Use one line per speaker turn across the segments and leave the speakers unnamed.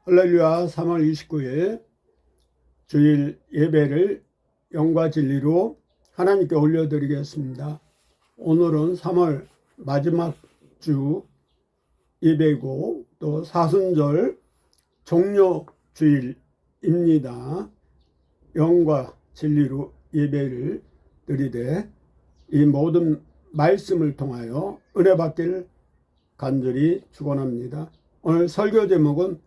할렐루야. 3월 29일 주일 예배를 영과 진리로 하나님께 올려드리겠습니다. 오늘은 3월 마지막 주 예배고 또 사순절 종료 주일입니다. 영과 진리로 예배를 드리되 이 모든 말씀을 통하여 은혜 받기를 간절히 축원합니다. 오늘 설교 제목은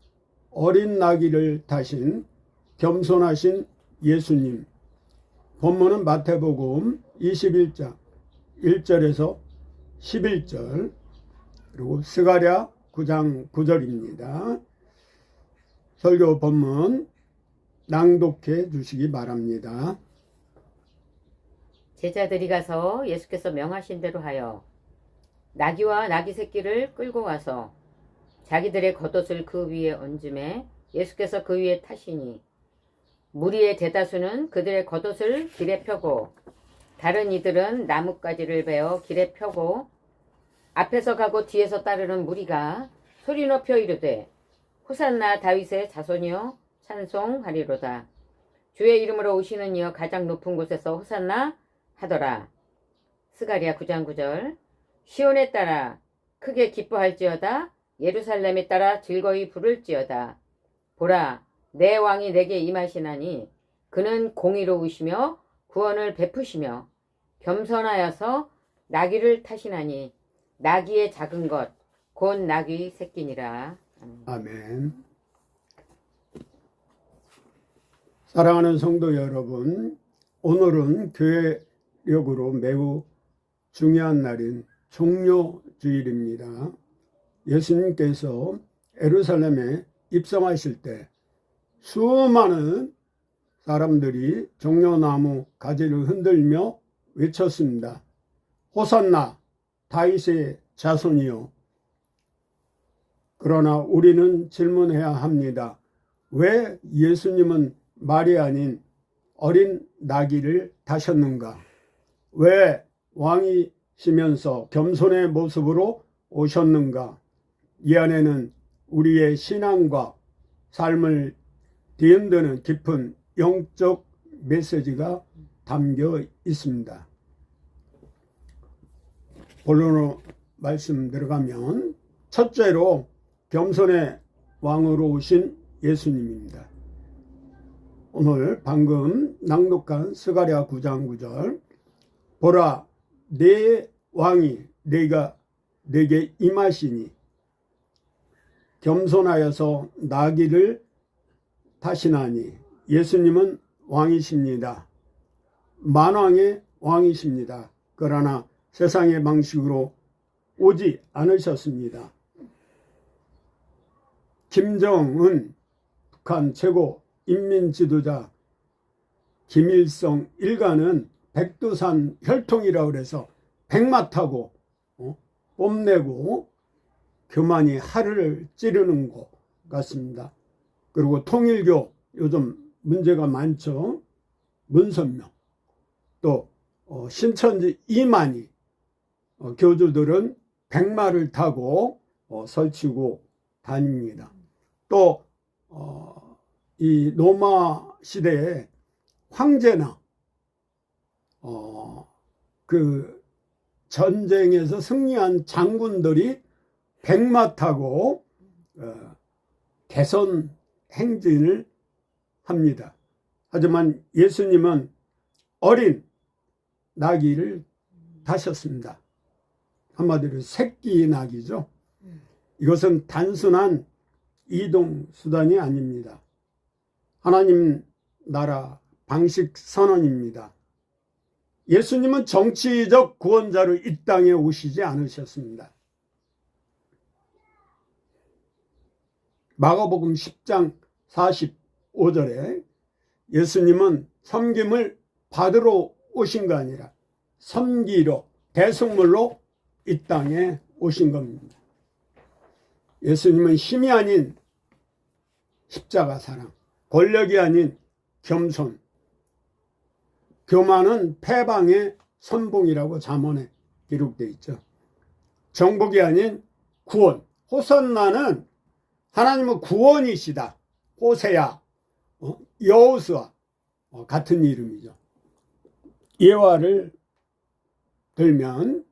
어린 나귀를 타신 겸손하신 예수님. 본문은 마태복음 21장 1절에서 11절 그리고 스가랴 9장 9절입니다. 설교 본문 낭독해 주시기 바랍니다.
제자들이 가서 예수께서 명하신 대로 하여 나귀와 나귀 새끼를 끌고 와서 자기들의 겉옷을 그 위에 얹음에 예수께서 그 위에 타시니 무리의 대다수는 그들의 겉옷을 길에 펴고 다른 이들은 나뭇가지를 베어 길에 펴고 앞에서 가고 뒤에서 따르는 무리가 소리 높여 이르되 호산나 다윗의 자손이여 찬송하리로다. 주의 이름으로 오시는 이여 가장 높은 곳에서 호산나 하더라. 스가랴 9장 9절 시온에 따라 크게 기뻐할지어다. 예루살렘에 따라 즐거이 부를지어다. 보라, 내 왕이 내게 임하시나니 그는 공의로우시며 구원을 베푸시며 겸손하여서 나귀를 타시나니 나귀의 작은 것 곧 나귀 새끼니라.
아멘. 사랑하는 성도 여러분, 오늘은 교회력으로 매우 중요한 날인 종료주일입니다. 예수님께서 예루살렘에 입성하실 때 수많은 사람들이 종려나무 가지를 흔들며 외쳤습니다. 호산나 다윗의 자손이요. 그러나 우리는 질문해야 합니다. 왜 예수님은 말이 아닌 어린 나귀를 타셨는가? 왜 왕이시면서 겸손의 모습으로 오셨는가? 이 안에는 우리의 신앙과 삶을 뒤흔드는 깊은 영적 메시지가 담겨 있습니다. 본론으로 말씀 들어가면 첫째로 겸손의 왕으로 오신 예수님입니다. 오늘 방금 낭독한 스가랴 9장 9절 보라 내 왕이 내게 임하시니 겸손하여서 나귀를 타시나니 예수님은 왕이십니다. 만왕의 왕이십니다. 그러나 세상의 방식으로 오지 않으셨습니다. 김정은 북한 최고 인민지도자 김일성 일가는 백두산 혈통이라고 해서 백마 타고 뽐내고 교만이 하루를 찌르는 것 같습니다. 그리고 통일교 요즘 문제가 많죠. 문선명 또 신천지 이만희 교주들은 백마를 타고 설치고 다닙니다. 또 이 로마 시대에 황제나 그 전쟁에서 승리한 장군들이 백마 타고 개선 행진을 합니다. 하지만 예수님은 어린 나귀를 타셨습니다. 한마디로 새끼 나귀죠. 이것은 단순한 이동 수단이 아닙니다. 하나님 나라 방식 선언입니다. 예수님은 정치적 구원자로 이 땅에 오시지 않으셨습니다. 마가복음 10장 45절에 예수님은 섬김을 받으러 오신 거 아니라 섬기러 대속물로 이 땅에 오신 겁니다. 예수님은 힘이 아닌 십자가 사랑, 권력이 아닌 겸손, 교만은 패방의 선봉이라고 잠언에 기록되어 있죠. 정복이 아닌 구원, 호산나는 하나님은 구원이시다. 호세야, 여호수아 같은 이름이죠. 예화를 들면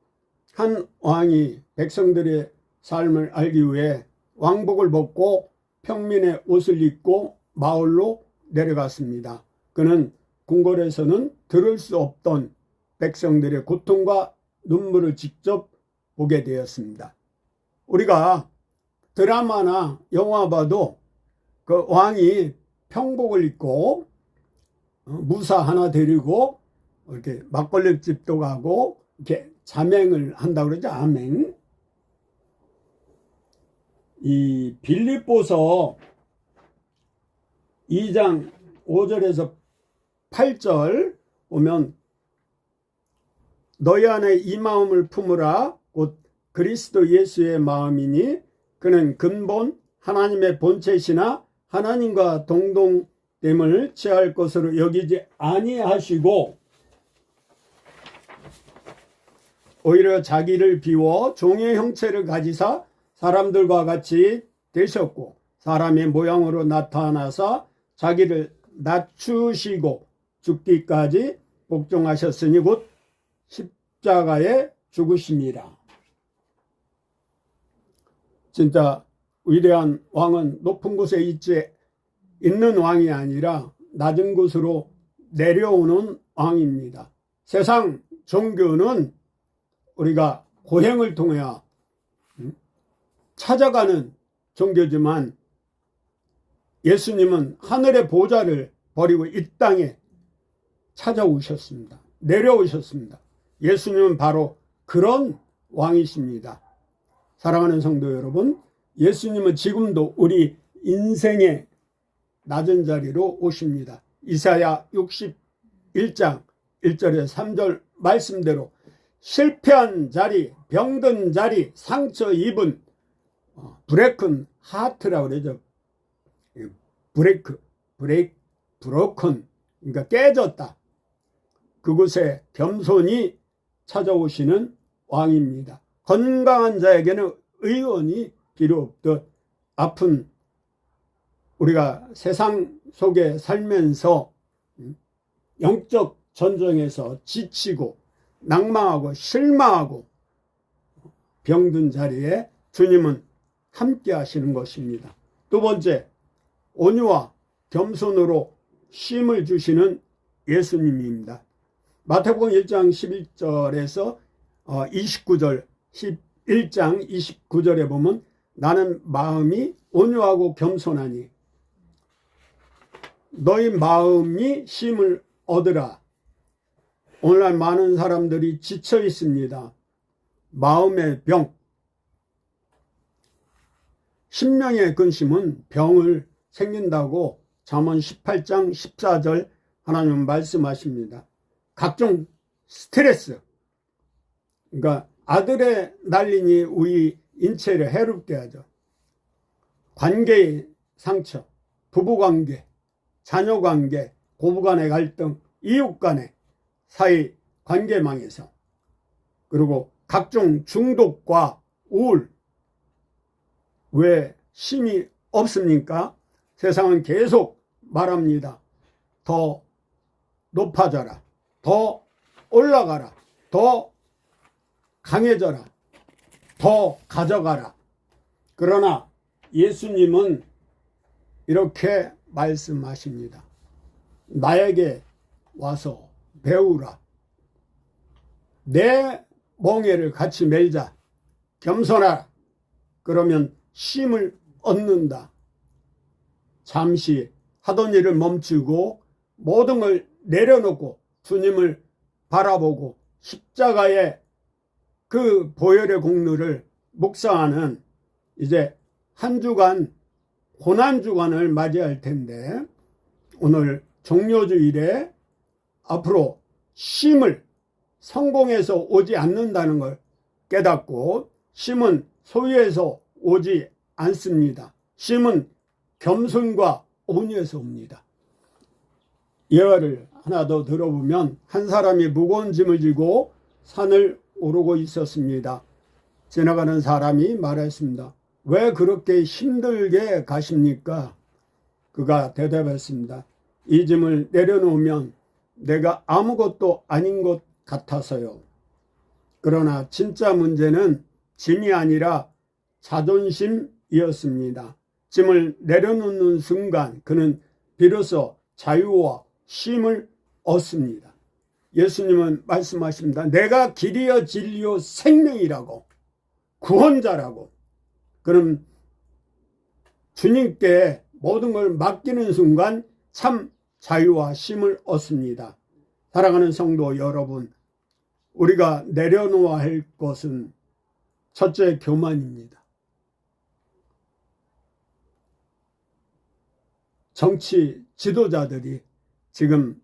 한 왕이 백성들의 삶을 알기 위해 왕복을 벗고 평민의 옷을 입고 마을로 내려갔습니다. 그는 궁궐에서는 들을 수 없던 백성들의 고통과 눈물을 직접 보게 되었습니다. 우리가 드라마나 영화 봐도 그 왕이 평복을 입고 무사 하나 데리고 이렇게 막걸리집도 가고 이렇게 자맹을 한다고 그러죠. 아맹. 이 빌립보서 2장 5절에서 8절 보면 너희 안에 이 마음을 품으라 곧 그리스도 예수의 마음이니 그는 근본 하나님의 본체시나 하나님과 동등됨을 취할 것으로 여기지 아니하시고 오히려 자기를 비워 종의 형체를 가지사 사람들과 같이 되셨고 사람의 모양으로 나타나사 자기를 낮추시고 죽기까지 복종하셨으니 곧 십자가에 죽으심이라. 진짜 위대한 왕은 높은 곳에 있는 왕이 아니라 낮은 곳으로 내려오는 왕입니다. 세상 종교는 우리가 고행을 통해 찾아가는 종교지만 예수님은 하늘의 보좌를 버리고 이 땅에 찾아오셨습니다. 내려오셨습니다. 예수님은 바로 그런 왕이십니다. 사랑하는 성도 여러분, 예수님은 지금도 우리 인생의 낮은 자리로 오십니다. 이사야 61장 1절에 3절 말씀대로 실패한 자리, 병든 자리, 상처 입은 브레이큰 하트라고 그러죠. 브로큰, 그러니까 깨졌다. 그곳에 겸손히 찾아오시는 왕입니다. 건강한 자에게는 의원이 필요 없듯 아픈 우리가 세상 속에 살면서 영적 전쟁에서 지치고 낭망하고 실망하고 병든 자리에 주님은 함께 하시는 것입니다. 두 번째, 온유와 겸손으로 쉼을 주시는 예수님입니다. 마태복음 1장 11절에서 29절, 11장 29절에 보면 나는 마음이 온유하고 겸손하니 너희 마음이 쉼을 얻으라. 오늘날 많은 사람들이 지쳐 있습니다. 마음의 병. 신명의 근심은 병을 생긴다고 잠언 18장 14절 하나님은 말씀하십니다. 각종 스트레스, 그러니까 아들의 난린이 우리 인체를 해롭게 하죠. 관계의 상처, 부부관계, 자녀관계, 고부간의 갈등, 이웃간의 사이 관계망에서, 그리고 각종 중독과 우울. 왜 쉼이 없습니까? 세상은 계속 말합니다. 더 높아져라, 더 올라가라, 더 강해져라, 더 가져가라. 그러나 예수님은 이렇게 말씀하십니다. 나에게 와서 배우라. 내 멍에를 같이 멜자. 겸손하라. 그러면 쉼을 얻는다. 잠시 하던 일을 멈추고 모든 걸 내려놓고 주님을 바라보고 십자가의 그 보혈의 공로를 묵상하는 이제 한 주간 고난주간을 맞이할 텐데, 오늘 종료주일에 앞으로 쉼을 성공해서 오지 않는다는 걸 깨닫고, 쉼은 소유에서 오지 않습니다. 쉼은 겸손과 온유에서 옵니다. 예화를 하나 더 들어보면 한 사람이 무거운 짐을 지고 산을 오르고 있었습니다. 지나가는 사람이 말했습니다. 왜 그렇게 힘들게 가십니까? 그가 대답했습니다. 이 짐을 내려놓으면 내가 아무것도 아닌 것 같아서요. 그러나 진짜 문제는 짐이 아니라 자존심이었습니다. 짐을 내려놓는 순간 그는 비로소 자유와 쉼을 얻습니다. 예수님은 말씀하십니다. 내가 길이요 진리요 생명이라고, 구원자라고. 그럼 주님께 모든 걸 맡기는 순간 참 자유와 쉼을 얻습니다. 사랑하는 성도 여러분, 우리가 내려놓아야 할 것은 첫째 교만입니다. 정치 지도자들이 지금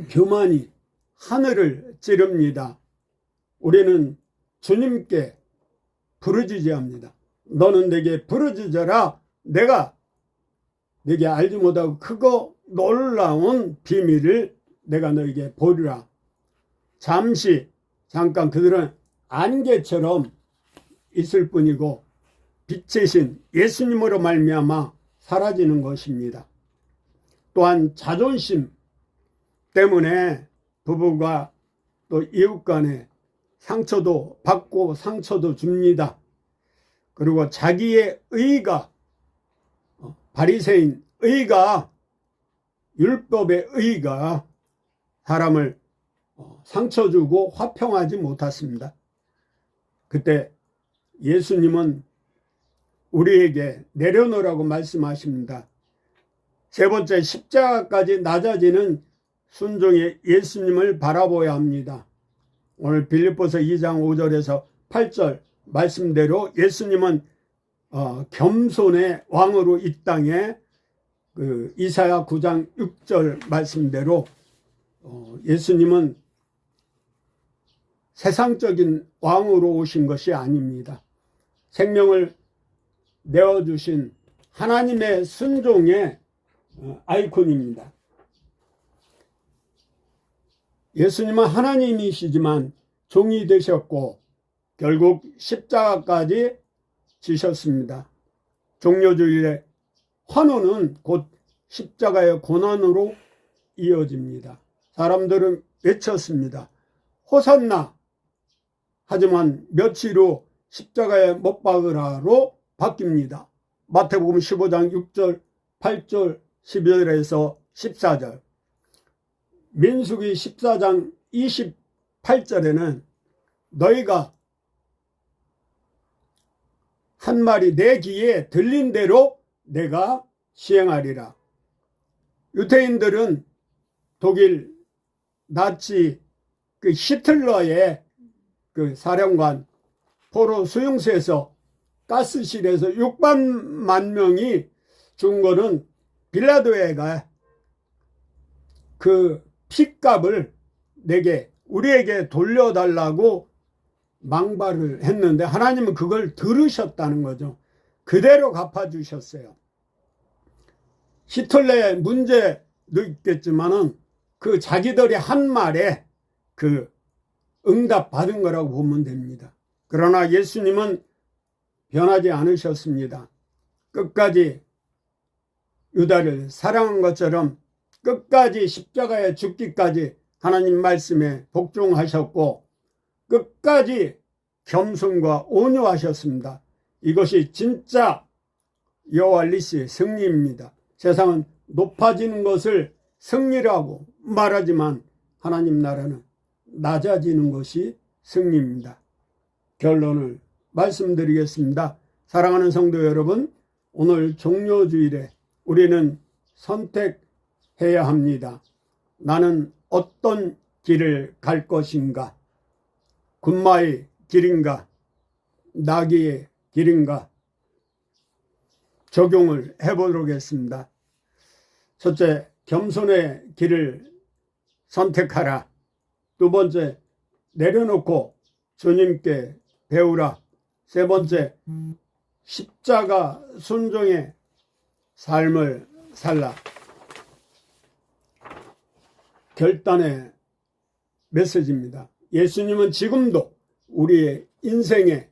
교만이 하늘을 찌릅니다. 우리는 주님께 부르짖어야 합니다. 너는 내게 부르짖어라. 내가 내게 알지 못하고 크고 놀라운 비밀을 내가 너에게 보리라. 잠깐 그들은 안개처럼 있을 뿐이고 빛의 신 예수님으로 말미암아 사라지는 것입니다. 또한 자존심 때문에 부부가 또 이웃 간에 상처도 받고 상처도 줍니다. 그리고 자기의 의가, 바리새인 의가, 율법의 의가 사람을 상처 주고 화평하지 못했습니다. 그때 예수님은 우리에게 내려놓으라고 말씀하십니다. 세 번째, 십자가까지 낮아지는 순종의 예수님을 바라보아야 합니다. 오늘 빌립보서 2장 5절에서 8절 말씀대로 예수님은 겸손의 왕으로 이 땅에 이사야 9장 6절 말씀대로 예수님은 세상적인 왕으로 오신 것이 아닙니다. 생명을 내어주신 하나님의 순종의 아이콘입니다. 예수님은 하나님이시지만 종이 되셨고 결국 십자가까지 지셨습니다. 종료주일의 환호는 곧 십자가의 고난으로 이어집니다. 사람들은 외쳤습니다. 호산나! 하지만 며칠 후 십자가에 못 박으라로 바뀝니다. 마태복음 15장 6절, 8절, 12절에서 14절. 민수기 14장 28절에는 너희가 한 말이 내 귀에 들린 대로 내가 시행하리라. 유태인들은 독일 나치 히틀러의 사령관 포로 수용소에서 가스실에서 6만 명이 죽은 거는 빌라도에가 그 핏값을 우리에게 돌려달라고 망발을 했는데 하나님은 그걸 들으셨다는 거죠. 그대로 갚아주셨어요. 히틀러의 문제도 있겠지만은 그 자기들이 한 말에 그 응답 받은 거라고 보면 됩니다. 그러나 예수님은 변하지 않으셨습니다. 끝까지 유다를 사랑한 것처럼 끝까지 십자가에 죽기까지 하나님 말씀에 복종하셨고 끝까지 겸손과 온유하셨습니다. 이것이 진짜 여호와 니시의 승리입니다. 세상은 높아지는 것을 승리라고 말하지만 하나님 나라는 낮아지는 것이 승리입니다. 결론을 말씀드리겠습니다. 사랑하는 성도 여러분, 오늘 종료주일에 우리는 선택해야 합니다. 나는 어떤 길을 갈 것인가? 군마의 길인가? 나귀의 길인가? 적용을 해보도록 하겠습니다. 첫째, 겸손의 길을 선택하라. 두 번째, 내려놓고 주님께 배우라. 세 번째, 십자가 순종의 삶을 살라. 결단의 메시지입니다. 예수님은 지금도 우리의 인생에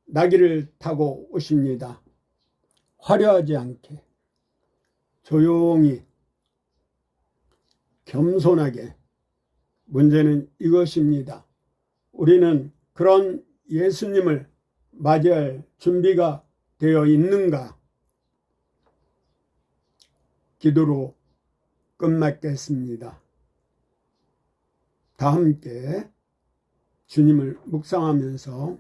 나귀를 타고 오십니다. 화려하지 않게 조용히 겸손하게. 문제는 이것입니다. 우리는 그런 예수님을 맞이할 준비가 되어 있는가? 기도로 끝맺겠습니다. 다 함께 주님을 묵상하면서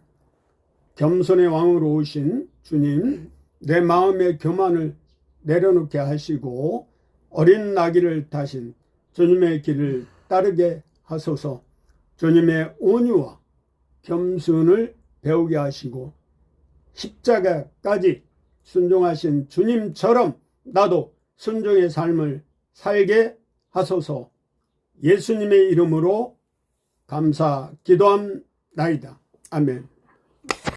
겸손의 왕으로 오신 주님, 내 마음의 교만을 내려놓게 하시고 어린 나귀를 타신 주님의 길을 따르게 하소서. 주님의 온유와 겸손을 배우게 하시고 십자가까지 순종하신 주님처럼 나도 순종의 삶을 살게 하소서. 예수님의 이름으로 감사 기도함나이다. 아멘.